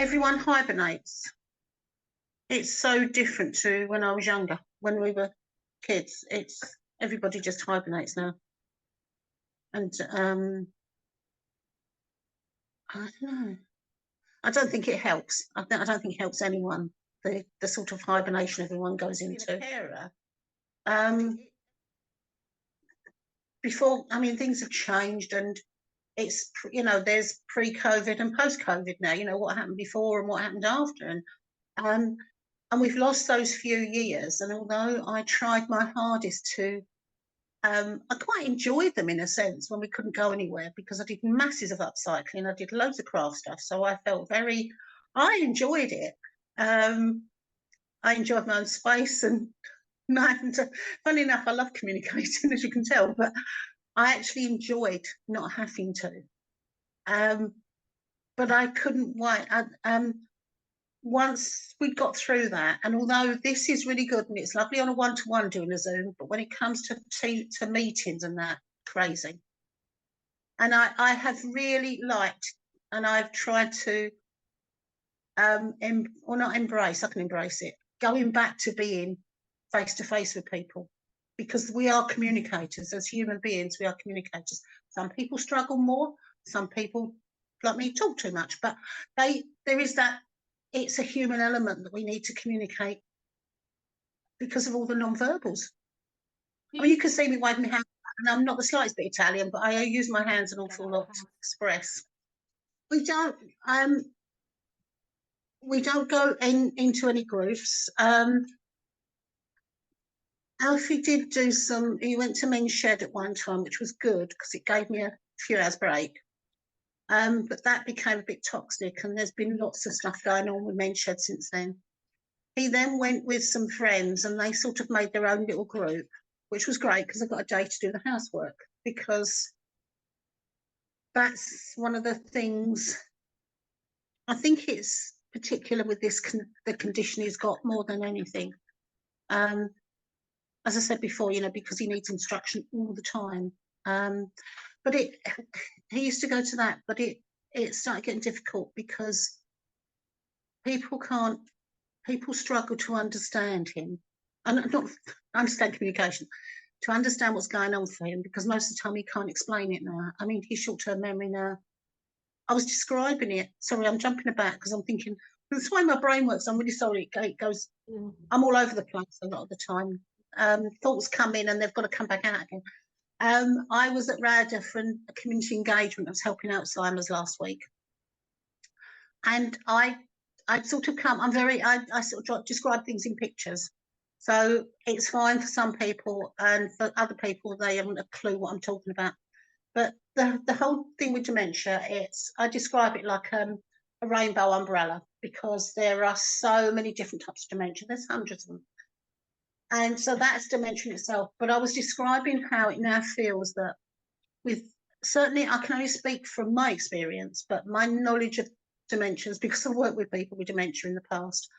everyone hibernates. It's so different to when I was younger, when we were kids. It's everybody just hibernates now. And I don't know. I don't think it helps. I don't think it helps anyone. The sort of hibernation everyone goes into. Before, I mean, things have changed, and it's, you know, there's pre-COVID and post-COVID now. You know what happened before and what happened after, and we've lost those few years. And although I tried my hardest to, I quite enjoyed them in a sense when we couldn't go anywhere, because I did masses of upcycling. I did loads of craft stuff, so I felt I enjoyed it. I enjoyed my own space, and funny enough, I love communicating, as you can tell, but I actually enjoyed not having to. But I couldn't wait. Once we got through that, and although this is really good and it's lovely on a one-to-one doing a Zoom, but when it comes to meetings and that, crazy. And I have really liked, and I've tried to, or not embrace, I can embrace it, going back to being face-to-face with people, because we are communicators. As human beings, we are communicators. Some people struggle more, some people, like me, talk too much, but there is that, it's a human element that we need to communicate because of all the non-verbals. I mean, you can see me waving my hand, and I'm not the slightest bit Italian, but I use my hands an awful lot to express. We don't go into any groups. Alfie did do he went to Men's Shed at one time, which was good because it gave me a few hours break. But that became a bit toxic, and there's been lots of stuff going on with Men's Shed since then. He then went with some friends, and they sort of made their own little group, which was great because I got a day to do the housework, because that's one of the things. I think it's particular with this, the condition he's got more than anything. As I said before, you know, because he needs instruction all the time. But he used to go to that, but it started getting difficult because people struggle to understand him, and not understand communication, to understand what's going on for him, because most of the time he can't explain it now. I mean, his short-term memory now, I was describing it, sorry, I'm jumping about because I'm thinking, that's why my brain works, I'm really sorry, it goes, I'm all over the place a lot of the time. Thoughts come in and they've got to come back out again. I was at RADA for a community engagement. I was helping Alzheimer's last week, and I sort of come. I sort of describe things in pictures, so it's fine for some people, and for other people they haven't a clue what I'm talking about. But the whole thing with dementia, I describe it like a rainbow umbrella, because there are so many different types of dementia. There's hundreds of them. And so that's dementia itself. But I was describing how it now feels that certainly I can only speak from my experience, but my knowledge of dementias, because I've worked with people with dementia in the past,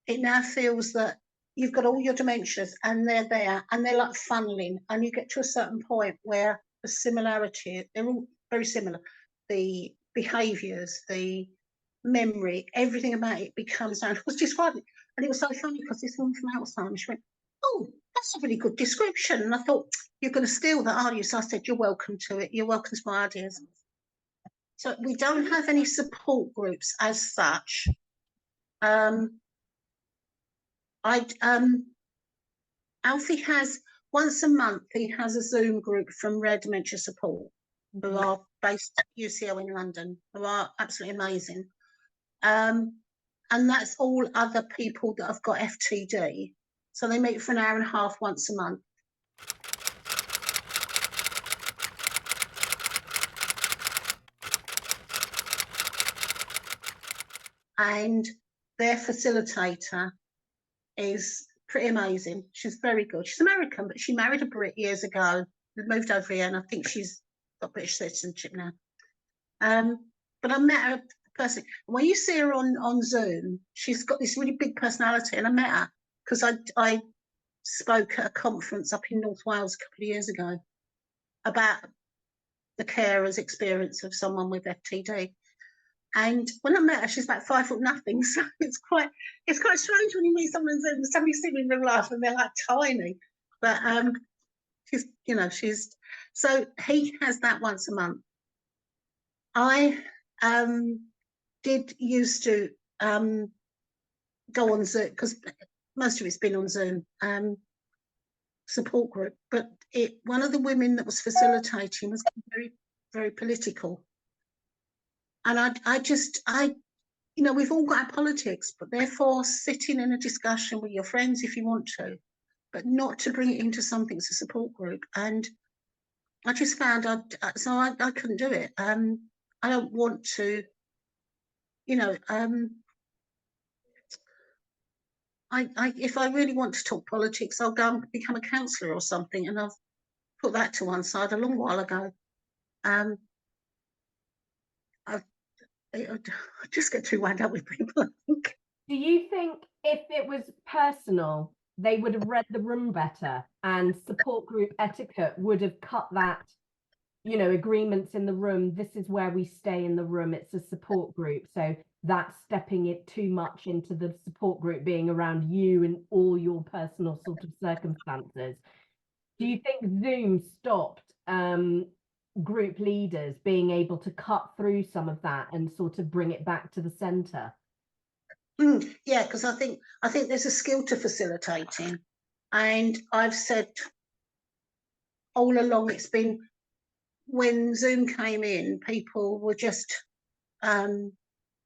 it now feels that you've got all your dementias and they're there and they're like funneling, and you get to a certain point where the similarity, they're all very similar. The behaviours, the memory, everything about it becomes, I was describing, and it was so funny because this woman from Alzheimer's, she went, oh, that's a really good description. And I thought, you're going to steal that, are you? So I said, you're welcome to it. You're welcome to my ideas. So we don't have any support groups as such. Alfie has, once a month, he has a Zoom group from Rare Dementia Support, who are based at UCL in London, who are absolutely amazing. And that's all other people that have got FTD. So they meet for an hour and a half once a month. And their facilitator is pretty amazing. She's very good. She's American, but she married a Brit years ago, moved over here, and I think she's got British citizenship now. But I met her personally. When you see her on Zoom, she's got this really big personality, and I met her because I spoke at a conference up in North Wales a couple of years ago about the carer's experience of someone with FTD. And when I met her, she's about 5 foot nothing. So it's quite strange when you meet someone in Zoom and somebody see them in real life and they're like tiny. But she's, you know, so he has that once a month. I did used to go on Zoom, because most of it's been on Zoom, support group, but one of the women that was facilitating was very, very political. And I, you know, we've all got our politics, but therefore sitting in a discussion with your friends if you want to, but not to bring it into something as a support group. And I just found I couldn't do it. I don't want to, you know, if I really want to talk politics, I'll go and become a counsellor or something, and I've put that to one side a long while ago. I just get too wound up with people, I think. Do you think if it was personal, they would have read the room better, and support group etiquette would have cut that, you know, agreements in the room? This is where we stay in the room. It's a support group. So that's stepping it too much into the support group being around you and all your personal sort of circumstances. Do you think Zoom stopped group leaders being able to cut through some of that and sort of bring it back to the center? Yeah, because I think there's a skill to facilitating, and I've said all along, it's been when Zoom came in, people were just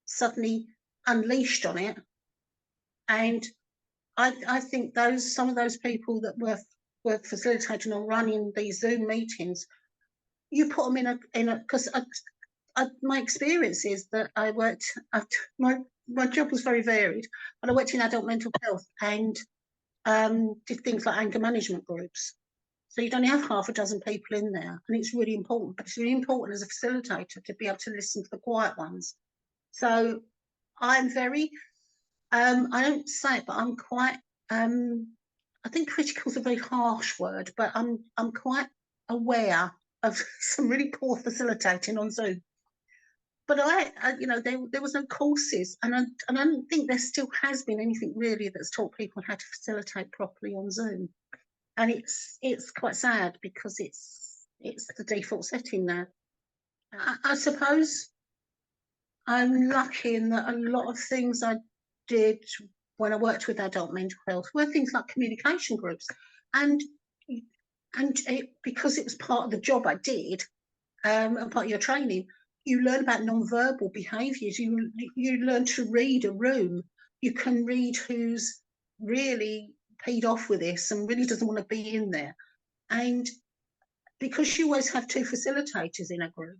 suddenly unleashed on it, and I think some of those people that were facilitating or running these Zoom meetings, you put them in a because my experience is that my job was very varied, but I worked in adult mental health and did things like anger management groups. So you'd only have half a dozen people in there, and it's really important. But it's really important as a facilitator to be able to listen to the quiet ones. So I'm very, I don't say it, but I'm quite, I think critical is a very harsh word, but I'm quite aware of some really poor facilitating on Zoom. But you know, there was no courses, and I don't think there still has been anything really that's taught people how to facilitate properly on Zoom. And it's quite sad because it's the default setting now. I suppose I'm lucky in that a lot of things I did when I worked with adult mental health were things like communication groups, and because it was part of the job I did, and part of your training, you learn about non-verbal behaviours. You learn to read a room. You can read who's really peed off with this and really doesn't want to be in there. And because you always have two facilitators in a group,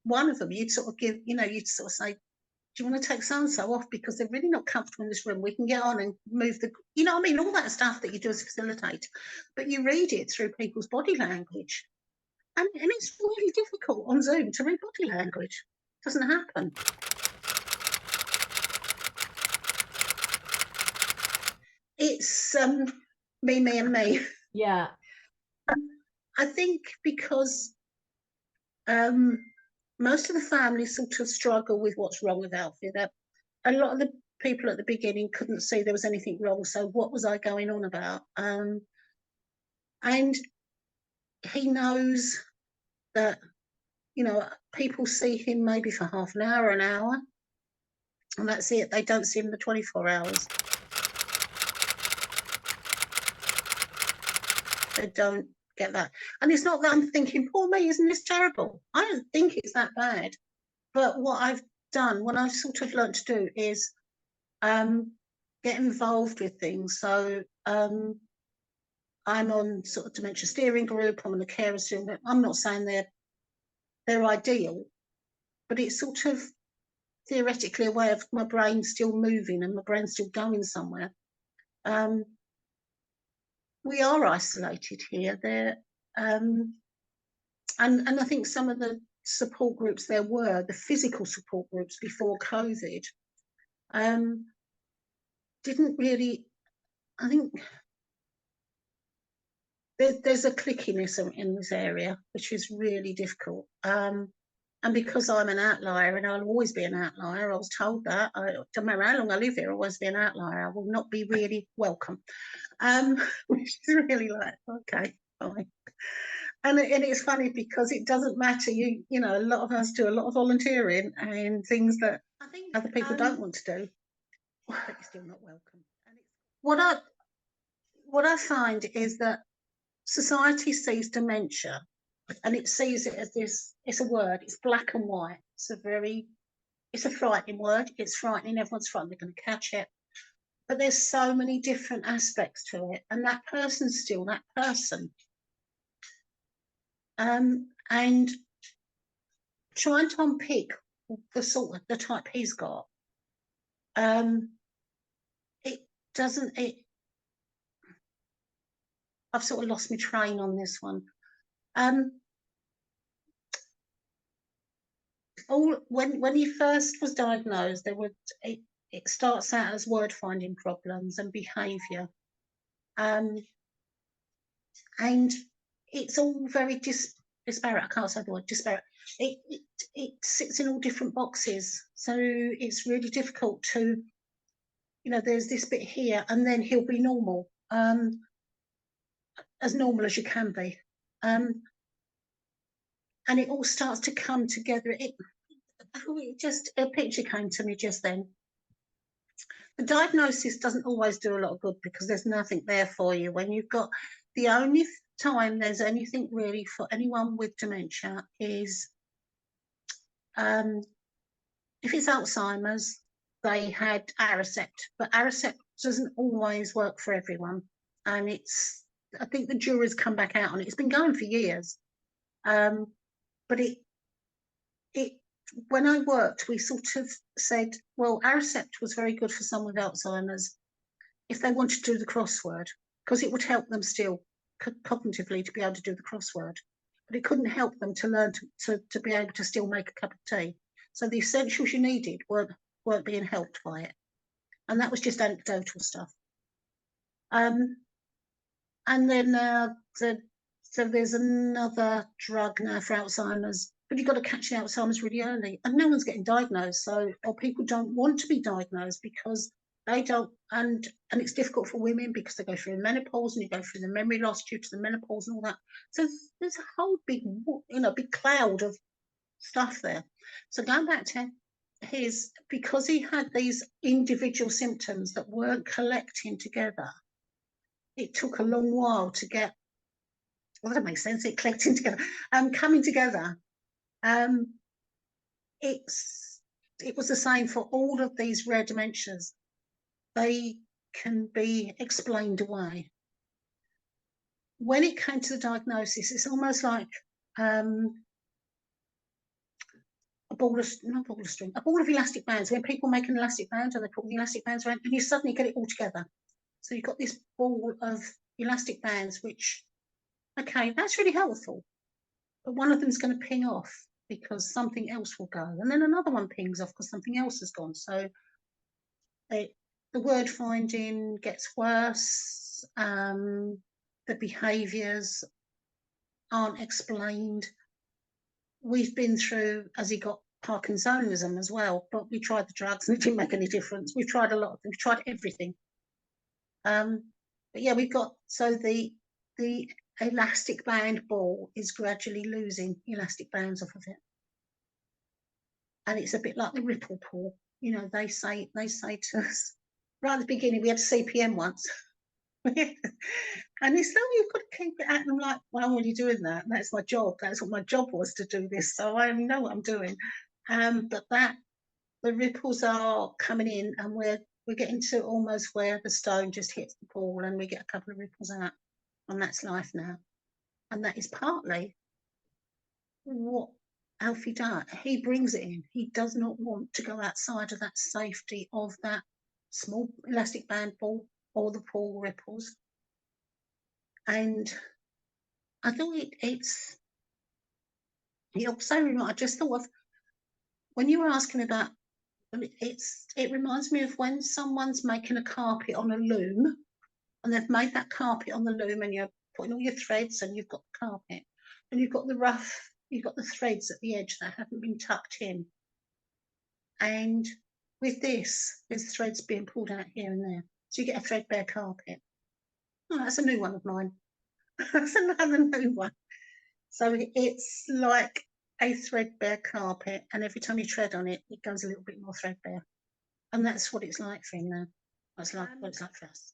one of them you'd sort of give, you'd sort of say, do you want to take so-and-so off because they're really not comfortable in this room? We can get on and move you know what I mean? All that stuff that you do as a facilitator. But you read it through people's body language. And it's really difficult on Zoom to read body language. It doesn't happen. It's me and me. Yeah. I think because most of the families sort of struggle with what's wrong with Alfie. That a lot of the people at the beginning couldn't see there was anything wrong. So what was I going on about? And he knows that, people see him maybe for half an hour, and that's it. They don't see him for 24 hours. They don't get that. And it's not that I'm thinking, poor me, isn't this terrible? I don't think it's that bad. But what I've done, what I've sort of learned to do is get involved with things. So I'm on sort of dementia steering group, I'm on the carer steering group. I'm not saying they're ideal, but it's sort of theoretically a way of my brain still moving and my brain still going somewhere. We are isolated here. And I think some of the support groups the physical support groups before COVID, didn't really, I think there's a clickiness in this area, which is really difficult. And And because I'm an outlier, and I'll always be an outlier, I was told that, no matter how long I live here, I'll always be an outlier. I will not be really welcome. Which is really like, okay, fine. And it's funny because it doesn't matter. You know, a lot of us do a lot of volunteering and things that I think other people don't want to do, but you're still not welcome. And what I find is that society sees dementia, and it sees it as this. It's a word. It's black and white. It's a frightening word. It's frightening. Everyone's frightened they're going to catch it. But there's so many different aspects to it, and that person's still that person. And trying to unpick the type he's got, it doesn't. I've sort of lost my train on this one. When he first was diagnosed, it starts out as word finding problems and behaviour, and it's all very disparate. I can't say the word disparate. It sits in all different boxes, so it's really difficult to, you know, there's this bit here, and then he'll be normal, as normal as you can be, and it all starts to come together. Just a picture came to me just then. The diagnosis doesn't always do a lot of good because there's nothing there for you. When you've got, the only time there's anything really for anyone with dementia is if it's Alzheimer's, they had Aricept, but Aricept doesn't always work for everyone. And I think the jury's come back out on it. It's been going for years. But when I worked, we sort of said, well, Aricept was very good for someone with Alzheimer's if they wanted to do the crossword, because it would help them still cognitively to be able to do the crossword, but it couldn't help them to learn to be able to still make a cup of tea. So the essentials you needed weren't being helped by it, and that was just anecdotal stuff. And then so there's another drug now for Alzheimer's, but you've got to catch the Alzheimer's really early, and no one's getting diagnosed. Or people don't want to be diagnosed because they don't, and it's difficult for women because they go through menopause and you go through the memory loss due to the menopause and all that. So there's a whole big, big cloud of stuff there. So going back to because he had these individual symptoms that weren't collecting together, it took a long while to get, well, that makes sense, it collecting together, coming together. It was the same for all of these rare dementias. They can be explained away. When it came to the diagnosis, it's almost like a ball of elastic bands. When people make an elastic band and they put the elastic bands around, and you suddenly get it all together. So you've got this ball of elastic bands, which, okay, that's really helpful, but one of them's going to ping off because something else will go, and then another one pings off because something else has gone. So the word finding gets worse, the behaviours aren't explained. We've been through, as he got Parkinsonism as well, but we tried the drugs and it didn't make any difference. We've tried a lot of things, we've tried everything. But yeah, we've got, so the elastic band ball is gradually losing elastic bands off of it. And it's a bit like the ripple pool. You know, they say to us, right at the beginning, we had CPM once. And it's like, you've got to keep it at them like, well, I'm already doing that. That's my job. That's what my job was, to do this. So I know what I'm doing. But the ripples are coming in, and we're getting to almost where the stone just hits the pool and we get a couple of ripples out. And that's life now. And that is partly what Alfie does. He brings it in. He does not want to go outside of that safety of that small elastic band ball or the pool ripples. And I thought it's also, I just thought of, when you were asking about, it reminds me of when someone's making a carpet on a loom, and they've made that carpet on the loom, and you're putting all your threads and you've got the carpet, and you've got the rough you've got the threads at the edge that haven't been tucked in. And with this, there's threads being pulled out here and there. So you get a threadbare carpet. Oh, that's a new one of mine. That's another new one. So it's like a threadbare carpet, and every time you tread on it, it goes a little bit more threadbare. And that's what it's like for him now. That's like what it's like for us.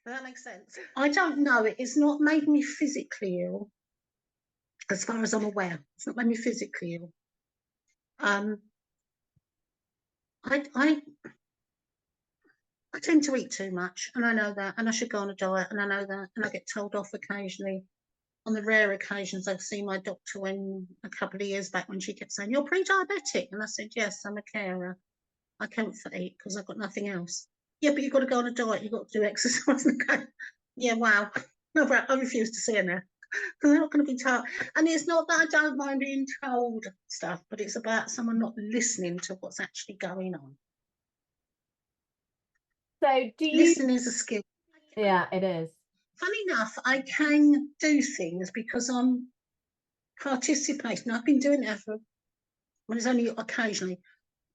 Does that make sense? I don't know. It's not made me physically ill, as far as I'm aware. It's not made me physically ill. I tend to eat too much, and I know that, and I should go on a diet, and I know that, and I get told off occasionally. On the rare occasions I've seen my doctor when a couple of years back when she kept saying, "You're pre-diabetic," and I said, "Yes, I'm a carer. I can't eat because I've got nothing else." "Yeah, but you've got to go on a diet. You've got to do exercise." And I go, "Yeah, wow." No, but I refuse to see her now because I'm not going to be told. And it's not that I don't mind being told stuff, but it's about someone not listening to what's actually going on. So do you... Listening is a skill. Yeah, it is. Funny enough, I can do things because I'm participating. I've been doing it for, well, it's only occasionally,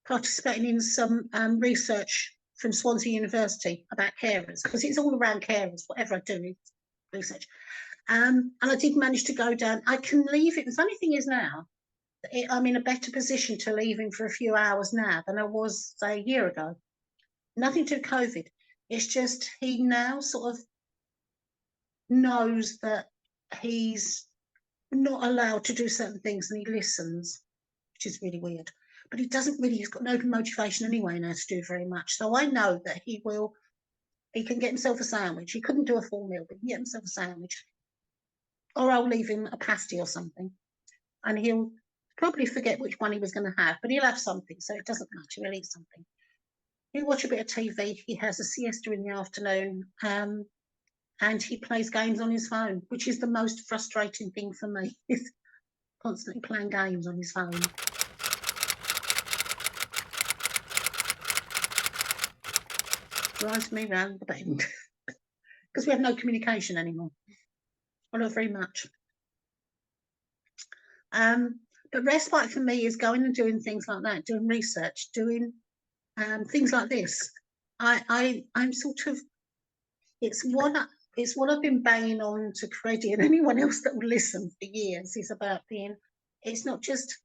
participating in some research from Swansea University about carers, because it's all around carers, whatever I do, it's research. And I did manage to go down. I can leave it. The funny thing is now, I'm in a better position to leave him for a few hours now than I was, say, a year ago. Nothing to do with COVID. It's just he now sort of knows that he's not allowed to do certain things, and he listens, which is really weird. But he doesn't really, he's got no motivation anyway now to do very much. So I know that he can get himself a sandwich. He couldn't do a full meal, but he can get himself a sandwich. Or I'll leave him a pasty or something. And he'll probably forget which one he was going to have, but he'll have something, so it doesn't matter, he'll eat something. He'll watch a bit of TV, he has a siesta in the afternoon, and he plays games on his phone, which is the most frustrating thing for me, is constantly playing games on his phone. Drives me round the bend. Because we have no communication anymore. Well, not very much. But respite for me is going and doing things like that, doing research, doing things like this. I'm sort of, it's what I've been banging on to Freddie and anyone else that will listen for years, is about being, it's not just,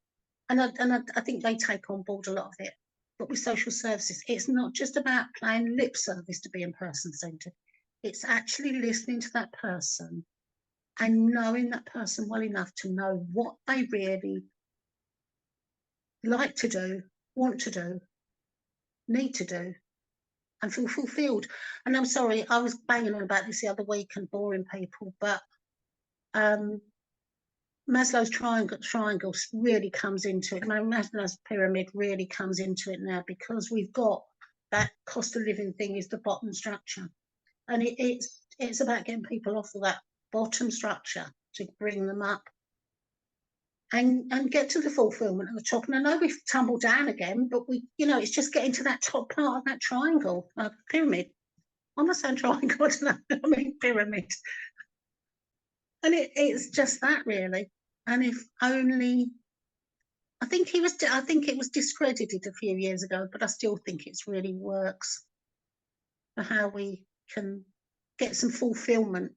and I think they take on board a lot of it, but with social services, it's not just about playing lip service to being person-centered. It's actually listening to that person and knowing that person well enough to know what they really like to do, want to do, need to do, and feel fulfilled. And I'm sorry, I was banging on about this the other week and boring people, but Maslow's triangle really comes into it. Maslow's pyramid really comes into it now, because we've got that cost of living thing is the bottom structure, and it's about getting people off of that bottom structure to bring them up and get to the fulfillment at the top. And I know we've tumbled down again, but it's just getting to that top part of that triangle, pyramid. I'm not saying triangle, I mean pyramid. And it's just that, really. And if only, I think it was discredited a few years ago, but I still think it really works for how we can get some fulfillment.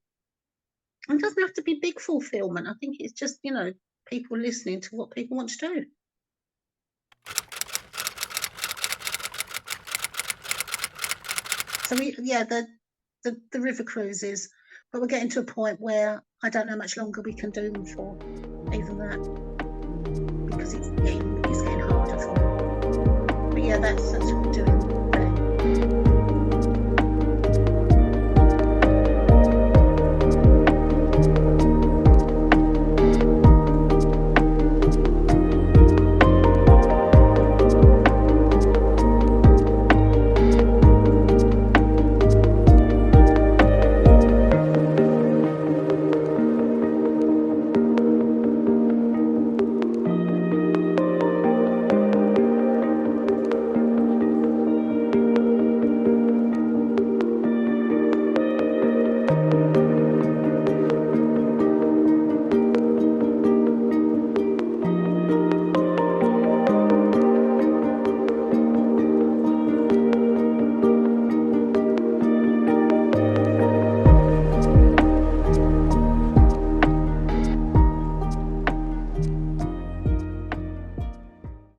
And it doesn't have to be big fulfillment. I think it's just, people listening to what people want to do. So the river cruises, but we're getting to a point where I don't know how much longer we can do them for, even that, because it's getting harder for me. But yeah, that's what we're doing.